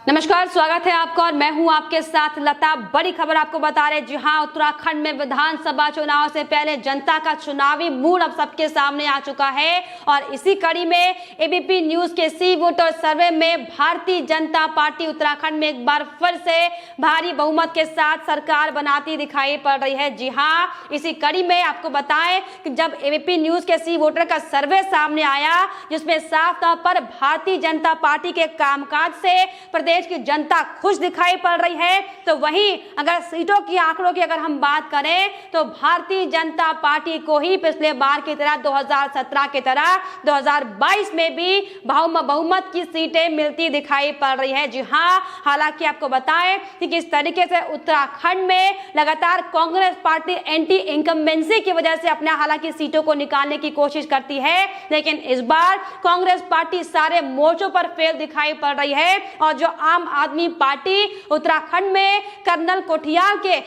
नमस्कार, स्वागत है आपका और मैं हूं आपके साथ लता। बड़ी खबर आपको बता रहे, जी हां, उत्तराखंड में विधानसभा चुनाव से पहले जनता का चुनावी मूड अब सबके सामने आ चुका है और इसी कड़ी में एबीपी न्यूज के सी वोटर सर्वे में भारतीय जनता पार्टी उत्तराखंड में एक बार फिर से भारी बहुमत के साथ सरकार बनाती दिखाई पड़ रही है। जी हाँ, इसी कड़ी में आपको बताएं कि जब एबीपी न्यूज के सी वोटर का सर्वे सामने आया, जिसमें साफ तौर पर भारतीय जनता पार्टी के कामकाज से प्रदेश की जनता खुश दिखाई पड़ रही है, तो वहीं अगर सीटों की आंकड़ों की अगर हम बात करें तो भारतीय जनता पार्टी को ही पिछले बार की तरह 2017 की तरह 2022 में भी बहुमत की सीटें मिलती दिखाई पड़ रही है। जी हां, हालांकि आपको बताएं कि किस तरीके से उत्तराखंड में लगातार कांग्रेस पार्टी एंटी इनकम्बेंसी की वजह से अपने हालांकि सीटों को निकालने की कोशिश करती है, लेकिन इस बार कांग्रेस पार्टी सारे मोर्चों पर फेल दिखाई पड़ रही है और जो आम आदमी पार्टी उत्तराखंड में कर्नल कोठियाल के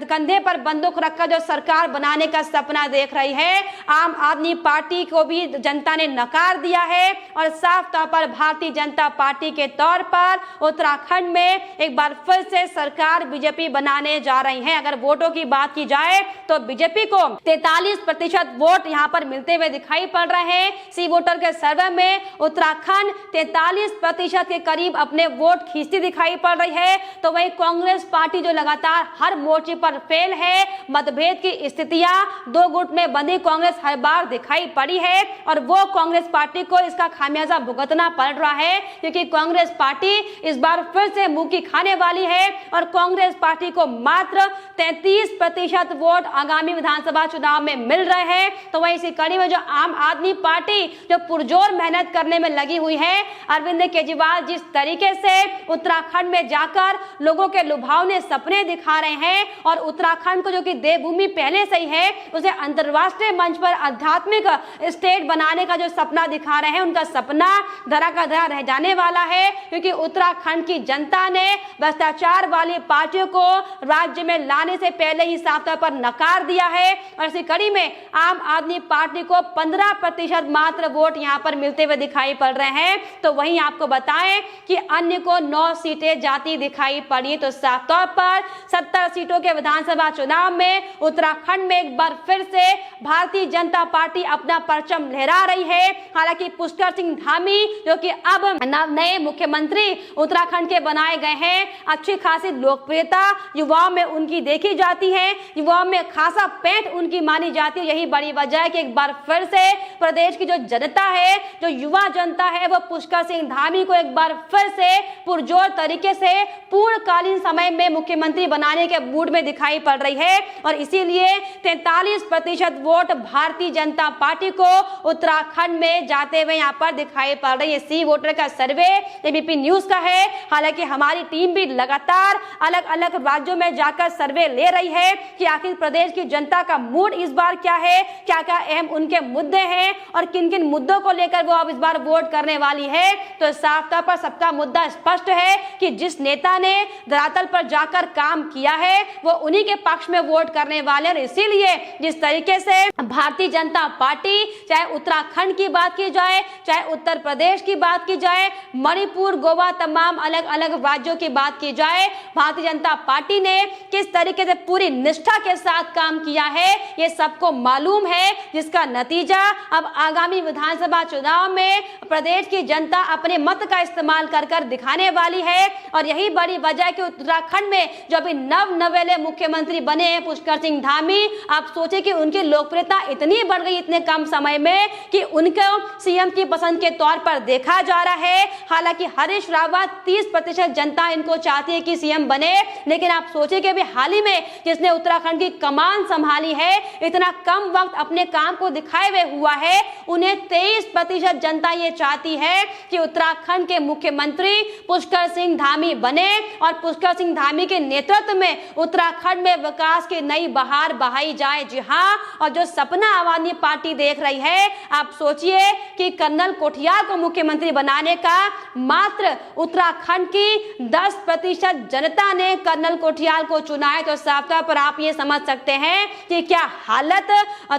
कंधे पर बंदूक रखकर जो सरकार बनाने का सपना देख रही है, आम आदमी पार्टी को भी जनता ने नकार दिया है और साफ तौर पर भारतीय जनता पार्टी के तौर पर उत्तराखंड में एक बार फिर से सरकार बीजेपी बनाने जा रही है। अगर वोटों की बात की जाए तो बीजेपी को 43% वोट यहां पर मिलते हुए दिखाई पड़ रहे हैं। सी वोटर के सर्वे में उत्तराखंड 43% के करीब अपने वोट खींचती दिखाई पड़ रही है, तो वही कांग्रेस पार्टी जो लगातार हर मोर्चे पर फेल है, मतभेद की स्थितियां दो गुट में बंधी कांग्रेस हर बार दिखाई पड़ी है और वो कांग्रेस पार्टी को इसका खामियाजा भुगतना पड़ रहा है, क्योंकि कांग्रेस पार्टी इस बार फिर से मुंह की खाने वाली है और कांग्रेस पार्टी को मात्र 33% वोट आगामी विधानसभा चुनाव में मिल रहे हैं। तो वही इसी कड़ी में जो आम आदमी पार्टी जो पुरजोर मेहनत करने में लगी हुई है, अरविंद केजरीवाल जिस तरीके से उत्तराखंड में जाकर लोगों के लुभावने सपने दिखा रहे हैं और उत्तराखंड को जो कि देवभूमि पहले से ही है, उसे अंतर्राष्ट्रीय मंच पर आध्यात्मिक स्टेट बनाने का जो सपना दिखा रहे हैं, उनका सपना धरा का धरा रह जाने वाला है, क्योंकि उत्तराखंड की जनता ने भ्रष्टाचार वाली पार्टियों को राज्य में लाने से पहले ही साफ तौर पर नकार दिया है और इसी कड़ी में आम आदमी पार्टी को 15% मात्र वोट यहां पर मिलते हुए दिखाई पड़ रहे हैं। तो वहीं आपको बताएं कि अन्य को 9 सीटें जाती दिखाई पड़ी, तो साफ तौर पर 70 सीटों के विधानसभा चुनाव में उत्तराखंड में एक बार फिर से भारतीय जनता पार्टी अपना परचम लहरा रही है। हालांकि पुष्कर सिंह धामी जो कि अब नए मुख्यमंत्री उत्तराखंड के बनाए गए हैं, अच्छी खासी लोकप्रियता युवाओं में उनकी देखी जाती है, युवाओं में खासा पैंठ उनकी मानी जाती है। यही बड़ी वजह है कि एक बार फिर से प्रदेश की जो जनता है, जो युवा जनता है, वो पुष्कर सिंह धामी को एक बार फिर से पुरजोर तरीके से पूर्णकालीन समय में मुख्यमंत्री बनाने के मूड में दिखाई पड़ रही है और इसीलिए 43% वोट भारतीय जनता पार्टी को उत्तराखंड में जाते हुए यहां पर दिखाई पड़ रही है। सी वोटर का सर्वे एबीपी न्यूज का है। हालांकि हमारी टीम भी लगातार अलग अलग राज्यों में जाकर सर्वे ले रही है कि आखिर प्रदेश की जनता का मूड इस बार क्या है, क्या क्या अहम उनके मुद्दे हैं और किन किन मुद्दों को लेकर वो अब इस बार वोट करने वाली है। तो साफ तौर पर सबका मुद्दा स्पष्ट है कि जिस नेता ने धरातल पर जाकर काम किया है, वो उन्हीं के पक्ष में वोट करने वाले हैं। इसीलिए जिस तरीके से भारतीय जनता पार्टी, चाहे उत्तराखंड की बात की जाए, चाहे उत्तर प्रदेश की बात की जाए, मणिपुर, गोवा, तमाम अलग अलग राज्यों की बात की जाए, भारतीय जनता पार्टी ने किस तरीके से पूरी निष्ठा के साथ काम किया है, ये सबको मालूम है, जिसका नतीजा अब आगामी विधानसभा चुनाव में प्रदेश की जनता अपने मत का इस्तेमाल कर दिखाने वाली है। और यही बड़ी वजह है कि उत्तराखंड में जो अभी नवेले मुख्यमंत्री बने हैं पुष्कर सिंह धामी, आप सोचे कि उनकी लोकप्रियता इतनी बढ़ गई इतने कम समय में कि उनको सीएम की पसंद के तौर पर देखा जा रहा है। हालांकि हरीश रावत 30% जनता इनको चाहती है कि सीएम बने, लेकिन आप सोचे कि अभी हाल ही में जिसने उत्तराखंड की कमान संभाली है, इतना कम वक्त अपने काम को दिखाए हुए हुआ है, उन्हें 23% जनता ये चाहती है कि उत्तराखंड के मुख्यमंत्री पुष्कर सिंह धामी बने और पुष्कर सिंह धामी के नेतृत्व में उत्तराखंड में विकास की नई बहार बहाई जाए। जी हां, और जो सपना आम आदमी पार्टी देख रही है, आप सोचिए कि कर्नल कोठियाल को मुख्यमंत्री बनाने का मात्र उत्तराखंड की 10% जनता ने कर्नल कोठियाल को चुना है। तो साफ तौर पर आप ये समझ सकते हैं कि क्या हालत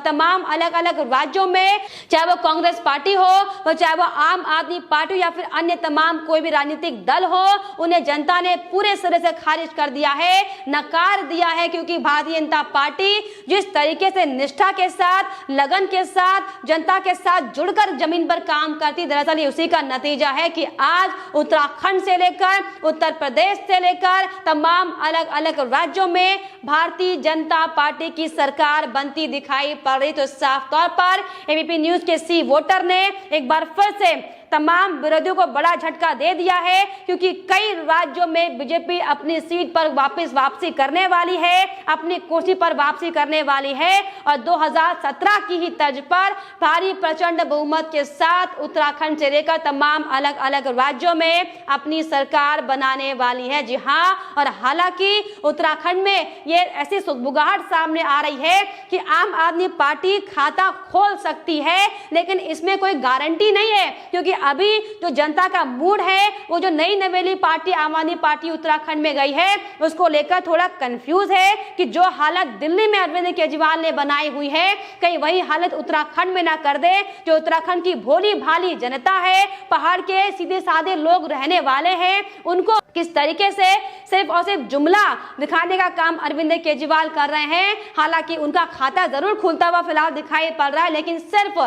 तमाम अलग अलग राज्यों में, चाहे वो कांग्रेस पार्टी हो, चाहे वो आम आदमी पार्टी या फिर अन्य तमाम कोई भी राजनीतिक राजनीतिक दल हो, उन्हें जनता ने पूरे सिरे से खारिज कर दिया है, नकार दिया है, क्योंकि भारतीय जनता पार्टी जिस तरीके से निष्ठा के साथ, लगन के साथ, जनता के साथ जुड़कर जमीन पर काम करती, दरअसल ये उसी का नतीजा है कि आज उत्तराखंड से लेकर उत्तर प्रदेश से लेकर तमाम अलग अलग राज्यों में भारतीय जनता पार्टी की सरकार बनती दिखाई पड़ रही। तो साफ तौर पर एबीपी न्यूज के सी वोटर ने एक बार फिर से तमाम विरोधियों को बड़ा झटका दे दिया है, क्योंकि कई राज्यों में बीजेपी अपनी सीट पर वापसी करने वाली है, अपनी कुर्सी पर वापसी करने वाली है और 2017 की ही तर्ज पर भारी प्रचंड बहुमत के साथ उत्तराखंड से लेकर तमाम अलग अलग राज्यों में अपनी सरकार बनाने वाली है। जी हाँ, और हालांकि उत्तराखंड में ये ऐसी सुगबुगाहट सामने आ रही है कि आम आदमी पार्टी खाता खोल सकती है, लेकिन इसमें कोई गारंटी नहीं है, क्योंकि अभी जो जनता का मूड है, वो जो नई नवेली पार्टी आम आदमी पार्टी उत्तराखंड में गई है, उसको लेकर थोड़ा कंफ्यूज है कि जो हालत दिल्ली में अरविंद केजरीवाल ने बनाई हुई है, कहीं वही हालत उत्तराखंड में ना कर दे। जो उत्तराखंड की भोली भाली जनता है, पहाड़ के सीधे साधे लोग रहने वाले हैं, उनको किस तरीके से सिर्फ और सिर्फ जुमला दिखाने का काम अरविंद केजरीवाल कर रहे हैं। हालांकि उनका खाता जरूर खुलता हुआ फिलहाल दिखाई पड़ रहा है, लेकिन सिर्फ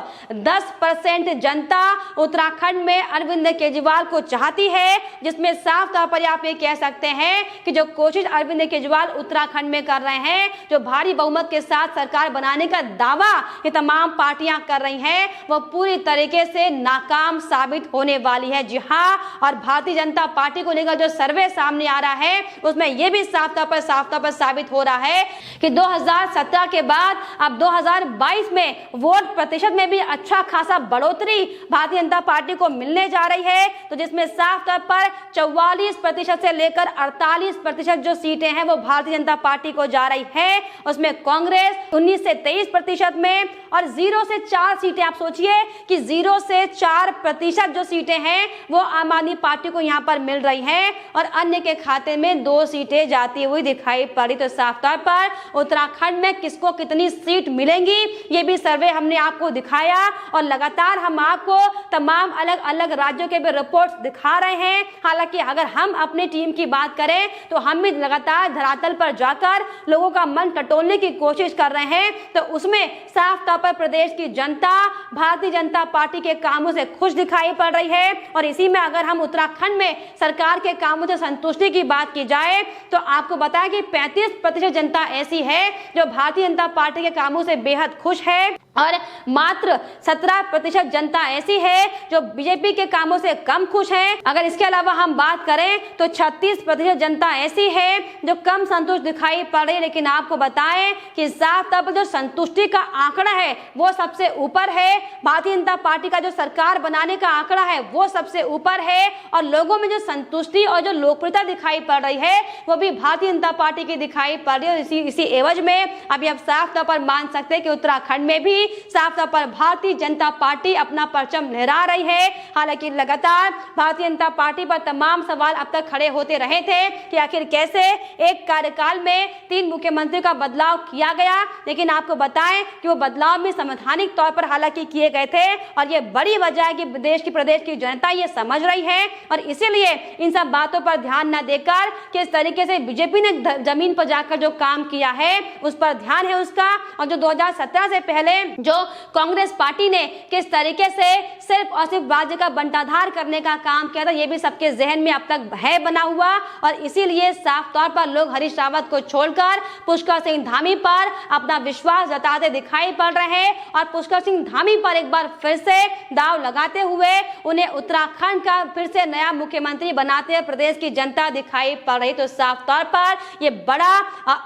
10% जनता उत्तराखंड में अरविंद केजरीवाल को चाहती है, जिसमें साफ तौर पर आप ये कह सकते हैं कि जो कोशिश अरविंद केजरीवाल उत्तराखंड में कर रहे हैं, जो भारी बहुमत के साथ सरकार बनाने का दावा ये तमाम पार्टियां कर रही हैं, वो पूरी तरीके से नाकाम साबित होने वाली है। जी हाँ, और भारतीय जनता पार्टी को लेकर जो सर्वे सामने आ रहा है, उसमें यह भी साफ तौर पर साबित हो रहा है कि 2017 के बाद अब 2022 में वोट प्रतिशत में भी अच्छा खासा बढ़ोतरी भारतीय जनता पार्टी को मिलने जा रही है। तो जिसमें साफ तौर पर 44% से लेकर 48% जो सीटें हैं वो भारतीय जनता पार्टी को जा रही है। उसमें कांग्रेस 19 से 23% में और 0 से 4 सीटें, आप सोचिए कि 0 से 4% जो सीटें हैं वो आम आदमी पार्टी को यहां पर मिल रही हैं और अन्य के खाते में 2 सीटें जाती हुई दिखाई पड़ी। तो साफ तौर पर उत्तराखंड में किसको कितनी सीट मिलेंगी, ये भी सर्वे हमने आपको दिखाया और लगातार हम आपको तमाम अलग अलग राज्यों के भी रिपोर्ट्स दिखा रहे हैं। हालांकि अगर हम अपनी टीम की बात करें तो हम भी लगातार धरातल पर जाकर लोगों का मन टटोलने की कोशिश कर रहे हैं। तो उसमें साफ तौर पर प्रदेश की जनता भारतीय जनता पार्टी के कामों से खुश दिखाई पड़ रही है। और इसी में अगर हम उत्तराखंड में सरकार के कामों से संतुष्टि की बात की जाए तो आपको बताया कि 35% जनता ऐसी है जो भारतीय जनता पार्टी के कामों से बेहद खुश है और मात्र 17% जनता ऐसी है जो बीजेपी के कामों से कम खुश है। अगर इसके अलावा हम बात करें तो 36% जनता ऐसी है जो कम संतुष्ट दिखाई पड़ रही है। लेकिन आपको बताएं कि साफ तौर पर जो संतुष्टि का आंकड़ा है वो सबसे ऊपर है। भारतीय जनता पार्टी का जो सरकार बनाने का आंकड़ा है वो सबसे ऊपर है और लोगों में जो संतुष्टि और जो लोकप्रियता दिखाई पड़ रही है वो भी भारतीय जनता पार्टी की दिखाई पड़ रही है। इसी एवज में अभी आप साफ तौर पर मान सकते हैं कि उत्तराखंड में भी साफ तौर पर भारतीय जनता पार्टी अपना परचम लहरा रही है। हालांकि लगातार भारतीय जनता पार्टी पर तमाम सवाल अब तक खड़े होते रहे थे कि आखिर कैसे एक कार्यकाल में 3 मुख्यमंत्री का बदलाव किया गया, लेकिन आपको बताएं कि वो बदलाव भी संवैधानिक तौर पर हालांकि किए गए थे और ये बड़ी वजह है कि प्रदेश की जनता ये समझ रही है और इसीलिए इन सब बातों पर ध्यान न देकर किस तरीके से बीजेपी ने जमीन पर जाकर जो काम किया है उस पर ध्यान है उसका। और जो 2017 से पहले जो कांग्रेस पार्टी ने किस तरीके से सिर्फ और सिर्फ राज्य का बंटाधार करने का काम किया था ये भी सबके जहन में अब तक है बना हुआ और इसीलिए साफ तौर पर लोग हरीश रावत को छोड़कर पुष्कर सिंह धामी पर अपना विश्वास जताते दिखाई पड़ रहे हैं और पुष्कर सिंह धामी पर एक बार फिर से दाव लगाते हुए उन्हें उत्तराखंड का फिर से नया मुख्यमंत्री बनाते हुए प्रदेश की जनता दिखाई पड़ रही। तो साफ तौर पर ये बड़ा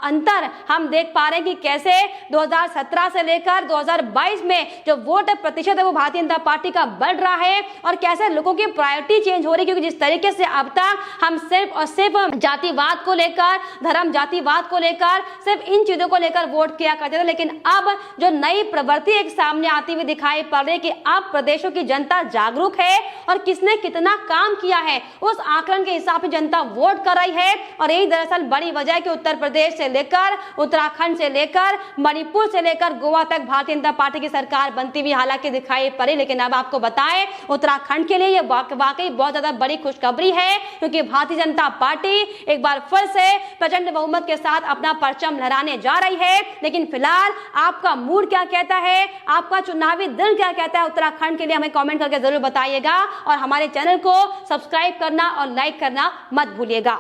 अंतर हम देख पा रहे हैं कि कैसे 2017 से लेकर 2022 में जो वोट प्रतिशत है वो भारतीय जनता पार्टी का बढ़ रहा है और कैसे लोगों की प्रायोरिटी चेंज हो रही है। क्योंकि जिस तरीके से अब तक हम सिर्फ और सिर्फ जातिवाद को लेकर, धर्म जातिवाद को लेकर, सिर्फ इन चीजों को लेकर वोट किया करते थे, लेकिन अब जो नई प्रवृत्ति एक सामने आती हुई दिखाई पड़ रही है कि अब प्रदेशों की जनता जागरूक है और किसने कितना काम किया है उस आकलन के हिसाब से जनता वोट कर रही है। और यही दरअसल बड़ी वजह है कि उत्तर प्रदेश से लेकर, उत्तराखंड से लेकर, मणिपुर से लेकर गोवा तक भारतीय जनता पार्टी की सरकार बनती हुई हालांकि दिखाई पड़ी, लेकिन अब आपको बताएं उत्तराखंड के लिए ये वाकई बहुत ज्यादा बड़ी खुशखबरी है, क्योंकि भारतीय जनता पार्टी एक बार फिर से प्रचंड बहुमत के साथ अपना परचम लहराने जा रही है। लेकिन फिलहाल आपका मूड क्या कहता है, आपका चुनावी दिल क्या कहता है उत्तराखंड के लिए, हमें कमेंट करके जरूर बताइएगा और हमारे चैनल को सब्सक्राइब करना और लाइक करना मत भूलिएगा।